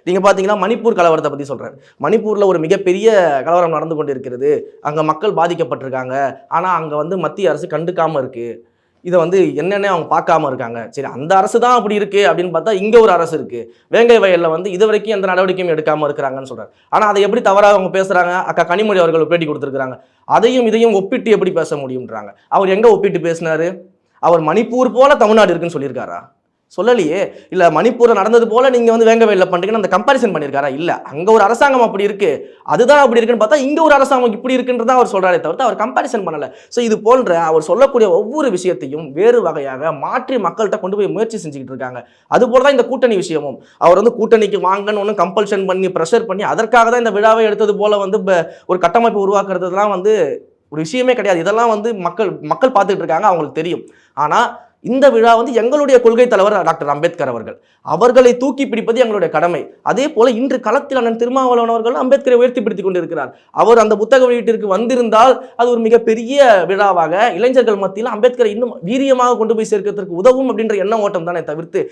நீங்க பாத்தீங்கன்னா மணிப்பூர் கலவரத்தை பத்தி சொல்றாரு. மணிப்பூர்ல ஒரு மிகப்பெரிய கலவரம் நடந்து கொண்டிருக்கிறது. அங்க மக்கள் பாதிக்கப்பட்டிருக்காங்க. ஆனா அங்க வந்து மத்திய அரசு கண்டுக்காம இருக்கு. இத வந்து என்னன்னே அவங்க பார்க்காம இருக்காங்க. சரி அந்த அரசு தான் அப்படி இருக்கு அப்படின்னு பார்த்தா, இங்க ஒரு அரசு இருக்கு. வேங்கை வயல்ல வந்து இதுவரைக்கும் எந்த நடவடிக்கையும் எடுக்காம இருக்கிறாங்கன்னு சொல்றாரு. ஆனா அதை எப்படி தவறா அவங்க பேசுறாங்க? அக்கா கனிமொழி அவர்கள் ஒரு பேட்டி குடுத்திருக்காங்க. அதையும் இதையும் ஒப்பிட்டு எப்படி பேச முடியும்ன்றாங்க. அவர் எங்க ஒப்பிட்டு பேசினாரு? அவர் மணிப்பூர் போல தமிழ்நாடு இருக்குன்னு சொல்லியிருக்காரா? சொல்லலையே. இல்ல மணிப்பூர்ல நடந்தது போல நீங்க வந்து வேங்க வயல்ல பண்றீங்கன்னு அந்த கம்பேரிசன் பண்ணியிருக்காரா? இல்ல. அங்க ஒரு அரசாங்கம் அப்படி இருக்கு. அதுதான் அப்படி இருக்குன்னு பார்த்தா, இங்க ஒரு அரசாங்கம் இப்படி இருக்குன்றத அவர் சொல்றாரே தவிர்த்து, அவர் கம்பேரிசன் பண்ணல. சோ இது போன்ற அவர் சொல்லக்கூடிய ஒவ்வொரு விஷயத்தையும் வேறு வகையாக மாற்றி மக்கள்ட்ட கொண்டு போய் முயற்சி செஞ்சுக்கிட்டு இருக்காங்க. அதுபோல தான் இந்த கூட்டணி விஷயமும். அவர் வந்து கூட்டணிக்கு வாங்கன்னு ஒண்ணும் கம்பல்ஷன் பண்ணி, பிரஷர் பண்ணி, அதற்காக தான் இந்த விழாவை எடுத்தது போல வந்து ஒரு கட்டமைப்பு உருவாக்குறதுலாம் வந்து ஒரு விஷயமே கிடையாது. இதெல்லாம் வந்து மக்கள் மக்கள் பார்த்துட்டு இருக்காங்க. அவங்களுக்கு தெரியும். ஆனா இந்த விழா வந்து எங்களுடைய கொள்கை தலைவர் டாக்டர் அம்பேத்கர் அவர்கள். அவர்களை தூக்கி பிடிப்பது எங்களுடைய கடமை. அதே போல இன்று களத்தில் அண்ணன் திருமாவளவன் அவர்கள் அம்பேத்கரை உயர்த்தி பிடித்துக் கொண்டிருக்கிறார். அவர் அந்த புத்தக வெளியீட்டிற்கு வந்திருந்தால் அது ஒரு மிகப்பெரிய விழாவாக இளைஞர்கள் மத்தியில் அம்பேத்கரை இன்னும் வீரியமாக கொண்டு போய் சேர்க்கிறதுக்கு உதவும் அப்படின்ற எண்ண ஓட்டம் தானே தவிர்த்து